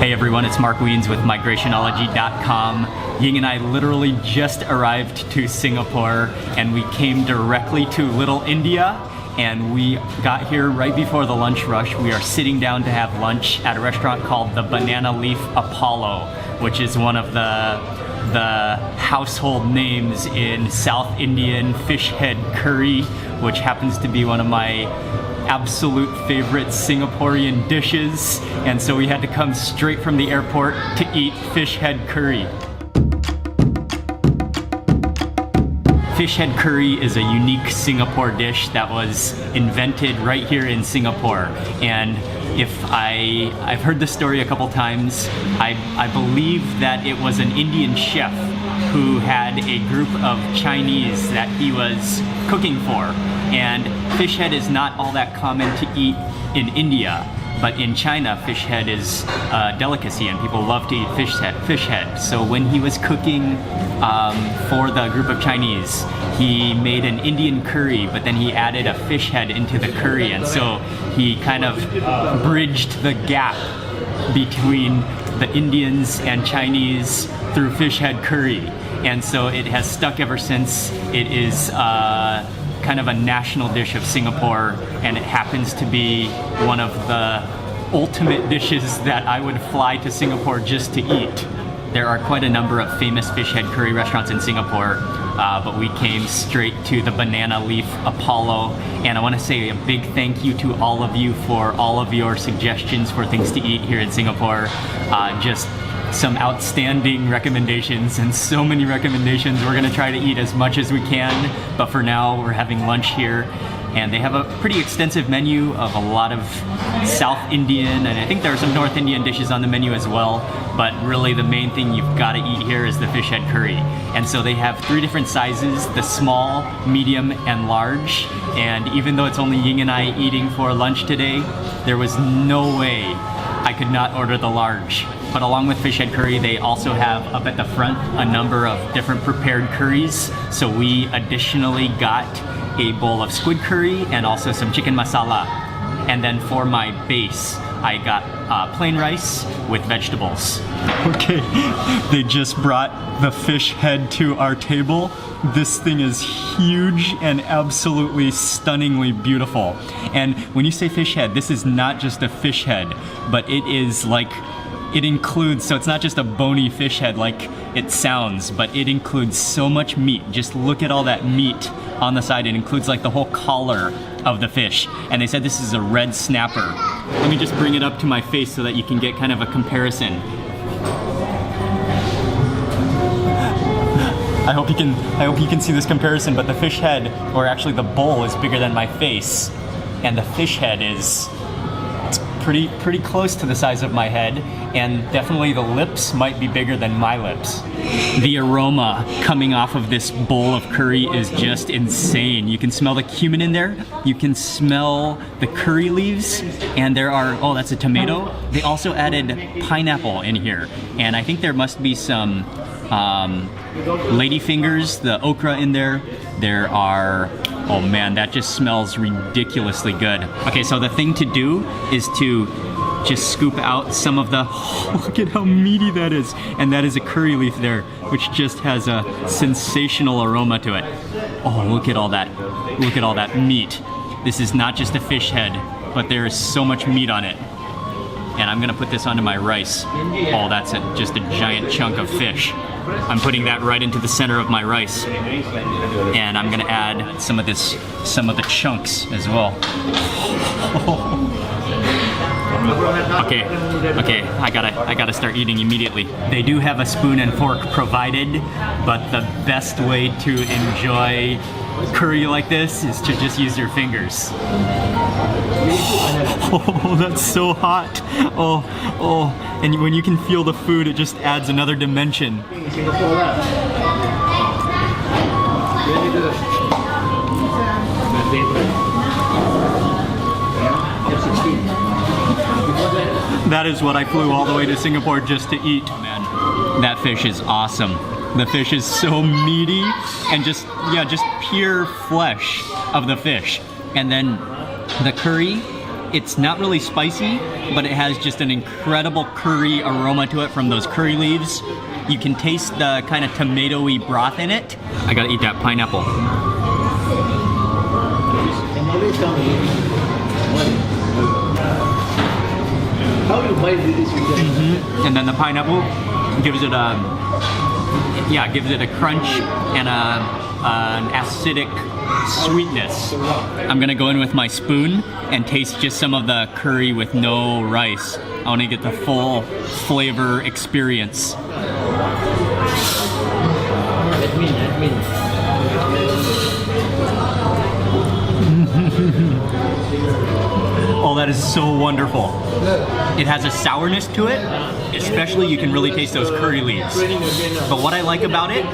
Hey everyone, it's Mark Wiens with migrationology.com. Ying and I literally just arrived to Singapore and we came directly to Little India and we got here right before the lunch rush. We are sitting down to have lunch at a restaurant called the Banana Leaf Apollo, which is one of the household names in South Indian fish head curry, which happens to be one of my absolute favorite Singaporean dishes, and so we had to come straight from the airport to eat fish head curry. Fish head curry is a unique Singapore dish that was invented right here in Singapore, and I've heard the story a couple times. I believe that it was an Indian chef who had a group of Chinese that he was cooking for. And fish head is not all that common to eat in India, but in China, fish head is a delicacy and people love to eat fish head. So when he was cooking for the group of Chinese, he made an Indian curry, but then he added a fish head into the curry, and so he kind of bridged the gap between the Indians and Chinese through fish head curry. And so it has stuck ever since. It is kind of a national dish of Singapore, and it happens to be one of the ultimate dishes that I would fly to Singapore just to eat. There are quite a number of famous fish head curry restaurants in Singapore, but we came straight to the Banana Leaf Apollo, and I want to say a big thank you to all of you for all of your suggestions for things to eat here in Singapore. Just some outstanding recommendations, and so many recommendations. We're gonna try to eat as much as we can, but for now we're having lunch here, and they have a pretty extensive menu of a lot of South Indian, and I think there are some North Indian dishes on the menu as well, but really the main thing you've got to eat here is the fish head curry. And so they have 3 different sizes: the small, medium, and large. And even though it's only Ying and I eating for lunch today, there was no way I could not order the large. But along with fish head curry, they also have up at the front a number of different prepared curries. So we additionally got a bowl of squid curry and also some chicken masala. And then for my base, I got plain rice with vegetables. Okay, they just brought the fish head to our table. This thing is huge and absolutely stunningly beautiful. And when you say fish head, this is not just a fish head, but it is like, it includes, so it's not just a bony fish head like it sounds, but it includes so much meat. Just look at all that meat on the side. It includes like the whole collar of the fish. And they said this is a red snapper. Let me just bring it up to my face so that you can get kind of a comparison. I hope you can see this comparison, but the fish head, or actually the bowl, is bigger than my face, and the fish head is pretty close to the size of my head, and definitely the lips might be bigger than my lips. The aroma coming off of this bowl of curry is just insane. You can smell the cumin in there, you can smell the curry leaves, and there are, oh, that's a tomato. They also added pineapple in here, and I think there must be some ladyfingers, the okra in there. There are, oh man, that just smells ridiculously good. Okay, so the thing to do is to just scoop out some of the, oh, look at how meaty that is. And that is a curry leaf there, which just has a sensational aroma to it. Oh, look at all that meat. This is not just a fish head, but there is so much meat on it. And I'm gonna put this onto my rice. Oh, that's just a giant chunk of fish. I'm putting that right into the center of my rice. And I'm gonna add some of the chunks as well. Okay, I gotta start eating immediately. They do have a spoon and fork provided, but the best way to enjoy curry like this is to just use your fingers. Oh, that's so hot. Oh, and when you can feel the food, it just adds another dimension. That is what I flew all the way to Singapore just to eat. Man, that fish is awesome. The fish is so meaty and just pure flesh of the fish. And then the curry It's not really spicy, but it has just an incredible curry aroma to it from those curry leaves. You can taste the kind of tomatoey broth in it. I gotta eat that pineapple. How you buy this? And then the pineapple gives it a crunch and an acidic sweetness. I'm gonna go in with my spoon and taste just some of the curry with no rice. I want to get the full flavor experience. Oh, that is so wonderful. It has a sourness to it, especially you can really taste those curry leaves. But what I like about it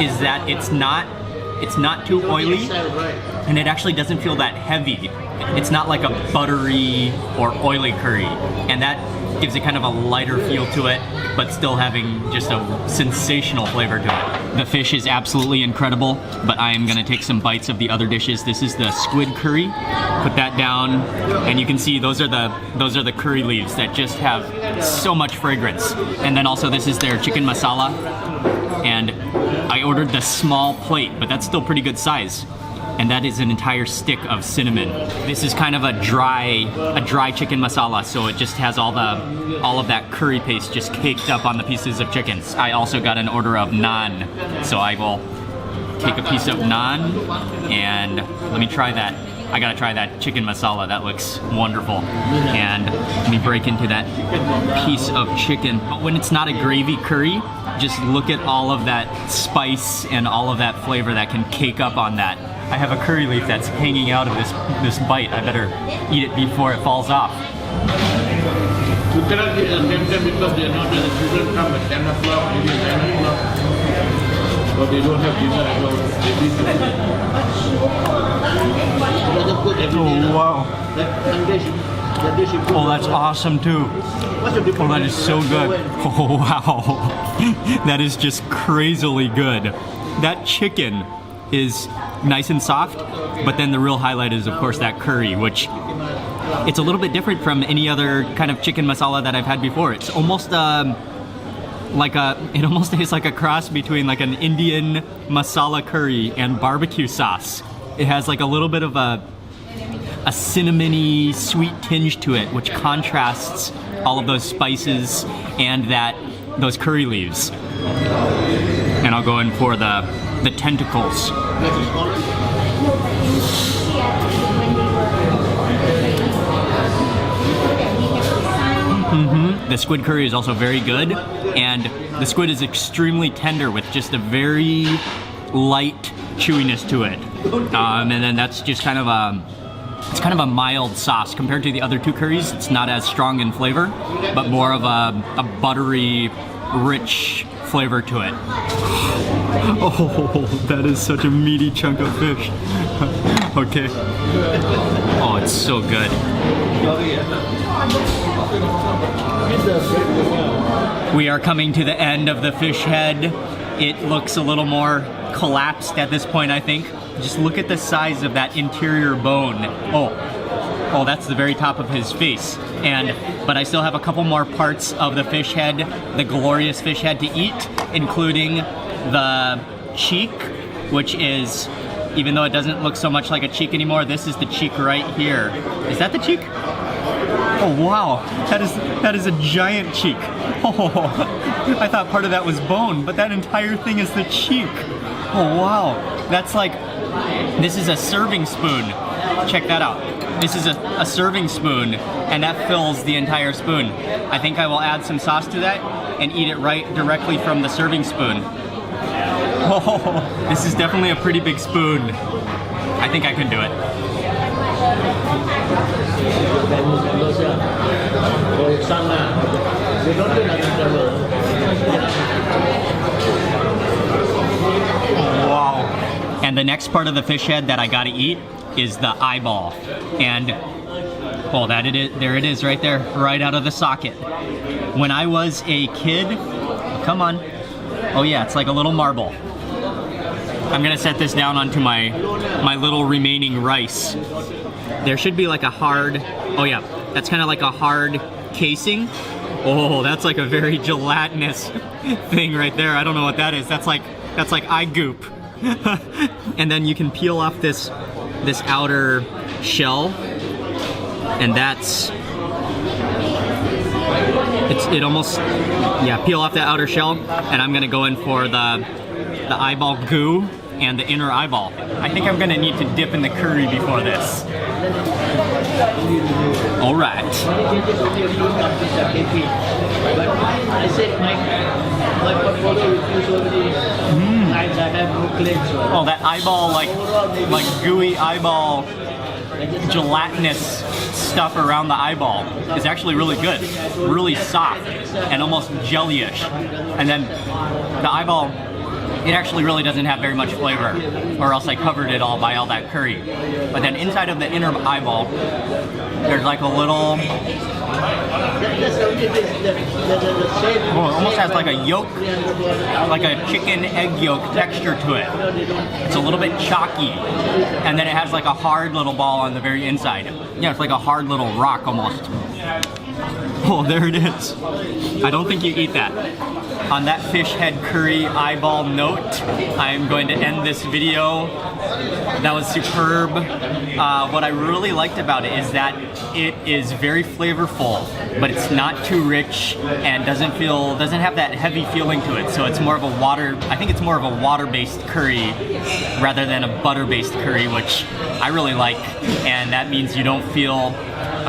is that it's not too oily, and it actually doesn't feel that heavy. It's not like a buttery or oily curry, and that gives it kind of a lighter feel to it, but still having just a sensational flavor to it. The fish is absolutely incredible, but I am gonna take some bites of the other dishes. This is the squid curry. Put that down, and you can see those are the curry leaves that just have so much fragrance. And then also this is their chicken masala, and I ordered the small plate, but that's still pretty good size. And that is an entire stick of cinnamon. This is kind of a dry chicken masala, so it just has all of that curry paste just caked up on the pieces of chickens. I also got an order of naan, so I will take a piece of naan and let me try that. I gotta try that chicken masala, that looks wonderful. And let me break into that piece of chicken. But when it's not a gravy curry, just look at all of that spice and all of that flavor that can cake up on that. I have a curry leaf that's hanging out of this bite. I better eat it before it falls off. You cannot eat at the same time because they are not the children come at 10 o'clock, maybe 9 o'clock. But they don't have dinner at all. They eat Oh wow. Oh, that's awesome too. Oh, that is so good. Oh wow. That is just crazily good. That chicken is nice and soft, but then the real highlight is of course that curry, which it's a little bit different from any other kind of chicken masala that I've had before. It's almost it almost tastes like a cross between like an Indian masala curry and barbecue sauce. It has like a little bit of a cinnamony sweet tinge to it, which contrasts all of those spices and those curry leaves. And I'll go in for the tentacles. The squid curry is also very good, and the squid is extremely tender with just a very light chewiness to it. And then that's just kind of a mild sauce compared to the other two curries. It's not as strong in flavor, but more of a buttery, rich flavor to it. Oh, that is such a meaty chunk of fish. Okay. Oh, it's so good. We are coming to the end of the fish head. It looks a little more collapsed at this point, I think. Just look at the size of that interior bone. Oh, that's the very top of his face. But I still have a couple more parts of the fish head, the glorious fish head to eat, including the cheek, which is, even though it doesn't look so much like a cheek anymore, this is the cheek right here. Is that the cheek? Oh wow, that is a giant cheek. Oh, I thought part of that was bone, but that entire thing is the cheek. Oh wow, this is a serving spoon. Check that out. This is a serving spoon, and that fills the entire spoon. I think I will add some sauce to that and eat it directly from the serving spoon. Oh, this is definitely a pretty big spoon. I think I can do it. Wow. And the next part of the fish head that I gotta eat is the eyeball. And oh, there it is right there, right out of the socket. When I was a kid, come on. Oh yeah, it's like a little marble. I'm gonna set this down onto my little remaining rice. There should be like a hard, oh yeah, That's kind of like a hard casing. Oh, that's like a very gelatinous thing right there. I don't know what that is. That's like eye goop. And then you can peel off this outer shell, and it almost, yeah, peel off that outer shell, and I'm gonna go in for the eyeball goo and the inner eyeball. I think I'm gonna need to dip in the curry before this. All right. Oh, that eyeball, like gooey eyeball, gelatinous stuff around the eyeball is actually really good. Really soft and almost jellyish. And then the eyeball, it actually really doesn't have very much flavor, or else I covered it all by all that curry. But then inside of the inner eyeball, there's like a little, it almost has like a yolk, like a chicken egg yolk texture to it. It's a little bit chalky, and then it has like a hard little ball on the very inside. Yeah, it's like a hard little rock almost. Oh, there it is. I don't think you eat that. On that fish head curry eyeball note, I'm going to end this video. That was superb. What I really liked about it is that it is very flavorful, but it's not too rich and doesn't have that heavy feeling to it. So it's more of a I think it's more of a water-based curry rather than a butter-based curry, which I really like. And that means you don't feel,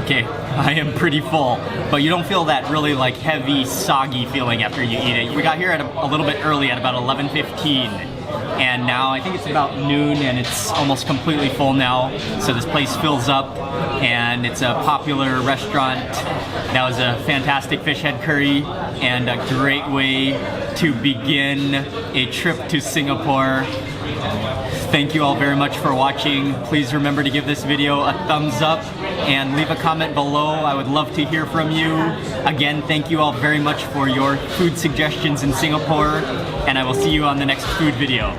okay, I am pretty full, but you don't feel that really like heavy, soggy feeling after you eat it. We got here at a little bit early at about 11:15, and now I think it's about noon and it's almost completely full now. So this place fills up, and it's a popular restaurant. That was a fantastic fish head curry and a great way to begin a trip to Singapore. Thank you all very much for watching. Please remember to give this video a thumbs up and leave a comment below. I would love to hear from you. Again, thank you all very much for your food suggestions in Singapore, and I will see you on the next food video.